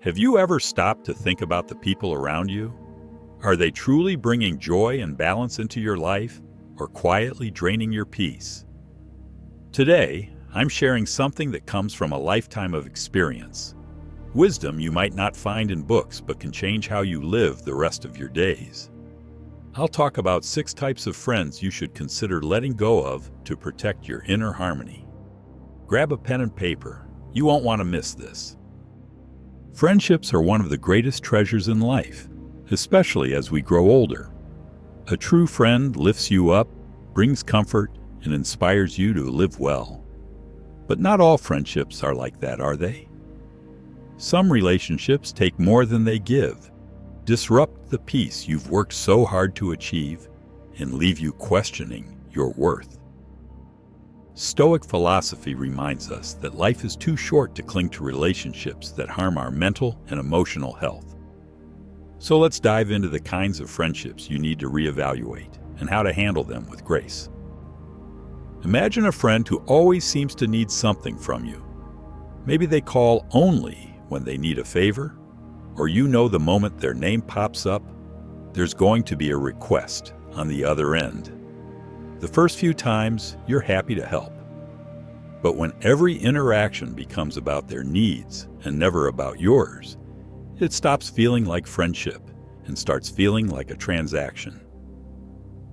Have you ever stopped to think about the people around you? Are they truly bringing joy and balance into your life, or quietly draining your peace? Today, I'm sharing something that comes from a lifetime of experience. Wisdom you might not find in books but can change how you live the rest of your days. I'll talk about 6 types of friends you should consider letting go of to protect your inner harmony. Grab a pen and paper. You won't want to miss this. Friendships are one of the greatest treasures in life, especially as we grow older. A true friend lifts you up, brings comfort, and inspires you to live well. But not all friendships are like that, are they? Some relationships take more than they give, disrupt the peace you've worked so hard to achieve, and leave you questioning your worth. Stoic philosophy reminds us that life is too short to cling to relationships that harm our mental and emotional health. So let's dive into the kinds of friendships you need to reevaluate and how to handle them with grace. Imagine a friend who always seems to need something from you. Maybe they call only when they need a favor, or you know the moment their name pops up, there's going to be a request on the other end. The first few times, you're happy to help. But when every interaction becomes about their needs and never about yours, it stops feeling like friendship and starts feeling like a transaction.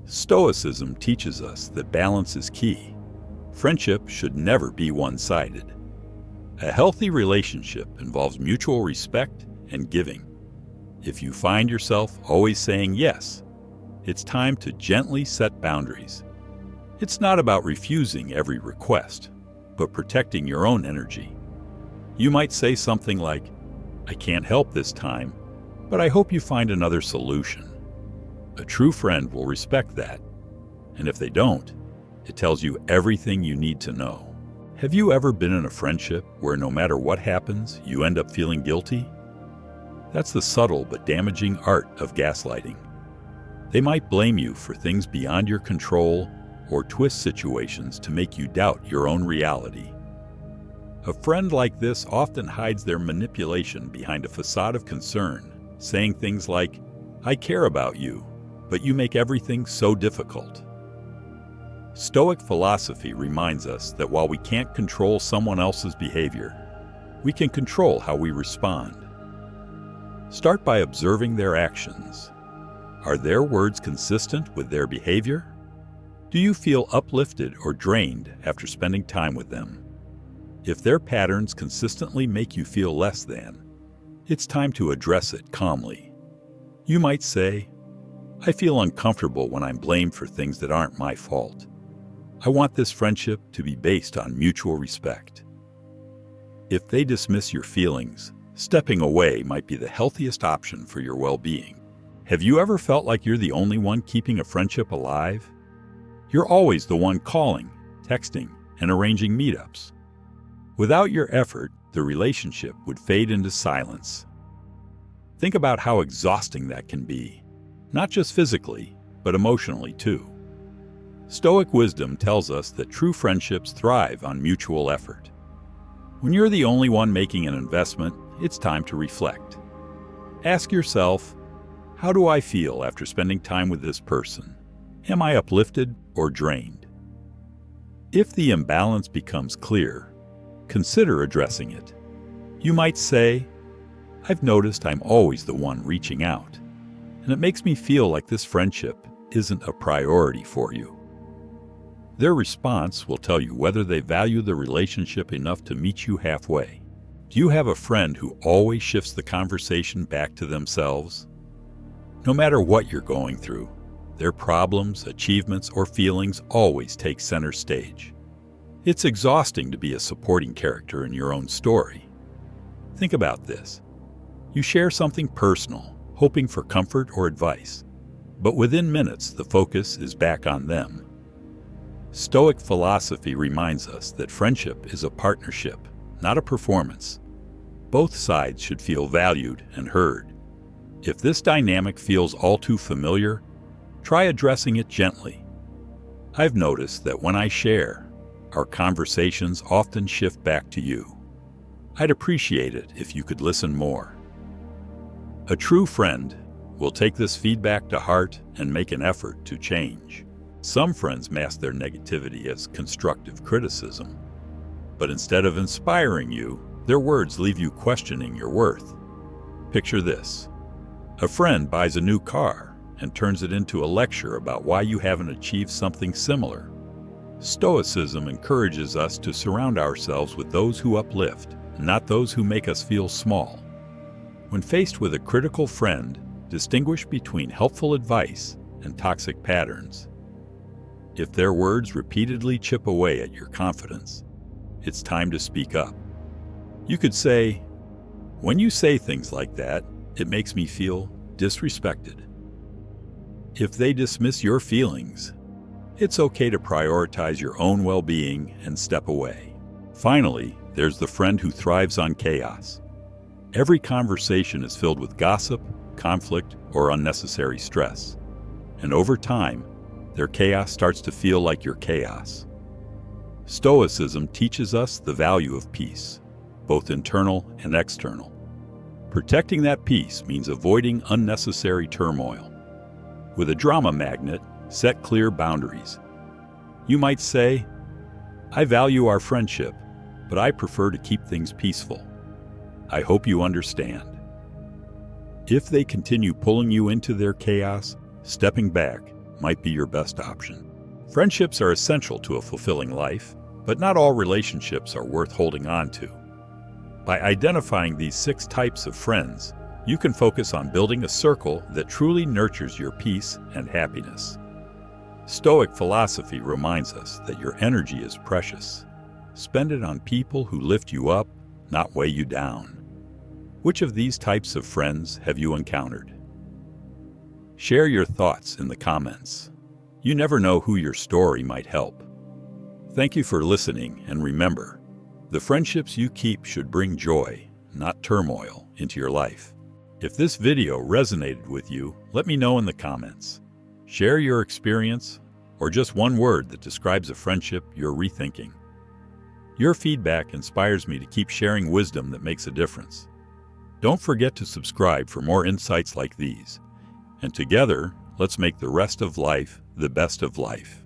Stoicism teaches us that balance is key. Friendship should never be one-sided. A healthy relationship involves mutual respect and giving. If you find yourself always saying yes, it's time to gently set boundaries. It's not about refusing every request, but protecting your own energy. You might say something like, "I can't help this time, but I hope you find another solution." A true friend will respect that, and if they don't, it tells you everything you need to know. Have you ever been in a friendship where no matter what happens, you end up feeling guilty? That's the subtle but damaging art of gaslighting. They might blame you for things beyond your control or twist situations to make you doubt your own reality. A friend like this often hides their manipulation behind a facade of concern, saying things like, "I care about you, but you make everything so difficult." Stoic philosophy reminds us that while we can't control someone else's behavior, we can control how we respond. Start by observing their actions. Are their words consistent with their behavior? Do you feel uplifted or drained after spending time with them? If their patterns consistently make you feel less than, it's time to address it calmly. You might say, "I feel uncomfortable when I'm blamed for things that aren't my fault. I want this friendship to be based on mutual respect." If they dismiss your feelings, stepping away might be the healthiest option for your well-being. Have you ever felt like you're the only one keeping a friendship alive? You're always the one calling, texting, and arranging meetups. Without your effort, the relationship would fade into silence. Think about how exhausting that can be, not just physically, but emotionally too. Stoic wisdom tells us that true friendships thrive on mutual effort. When you're the only one making an investment, it's time to reflect. Ask yourself, how do I feel after spending time with this person? Am I uplifted or drained? If the imbalance becomes clear, consider addressing it. You might say, "I've noticed I'm always the one reaching out, and it makes me feel like this friendship isn't a priority for you." Their response will tell you whether they value the relationship enough to meet you halfway. Do you have a friend who always shifts the conversation back to themselves? No matter what you're going through, their problems, achievements, or feelings always take center stage. It's exhausting to be a supporting character in your own story. Think about this. You share something personal, hoping for comfort or advice, but within minutes the focus is back on them. Stoic philosophy reminds us that friendship is a partnership, not a performance. Both sides should feel valued and heard. If this dynamic feels all too familiar, try addressing it gently. I've noticed that when I share, our conversations often shift back to you. I'd appreciate it if you could listen more. A true friend will take this feedback to heart and make an effort to change. Some friends mask their negativity as constructive criticism, but instead of inspiring you, their words leave you questioning your worth. Picture this. A friend buys a new car and turns it into a lecture about why you haven't achieved something similar. Stoicism encourages us to surround ourselves with those who uplift, not those who make us feel small. When faced with a critical friend, distinguish between helpful advice and toxic patterns. If their words repeatedly chip away at your confidence, it's time to speak up. You could say, "When you say things like that, it makes me feel disrespected." If they dismiss your feelings, it's okay to prioritize your own well-being and step away. Finally, there's the friend who thrives on chaos. Every conversation is filled with gossip, conflict, or unnecessary stress. And over time, their chaos starts to feel like your chaos. Stoicism teaches us the value of peace, both internal and external. Protecting that peace means avoiding unnecessary turmoil. With a drama magnet, set clear boundaries. You might say, "I value our friendship, but I prefer to keep things peaceful. I hope you understand." If they continue pulling you into their chaos, stepping back might be your best option. Friendships are essential to a fulfilling life, but not all relationships are worth holding on to. By identifying these 6 types of friends, you can focus on building a circle that truly nurtures your peace and happiness. Stoic philosophy reminds us that your energy is precious. Spend it on people who lift you up, not weigh you down. Which of these types of friends have you encountered? Share your thoughts in the comments. You never know who your story might help. Thank you for listening, and remember, the friendships you keep should bring joy, not turmoil, into your life. If this video resonated with you, let me know in the comments. Share your experience, or just one word that describes a friendship you're rethinking. Your feedback inspires me to keep sharing wisdom that makes a difference. Don't forget to subscribe for more insights like these. And together, let's make the rest of life the best of life.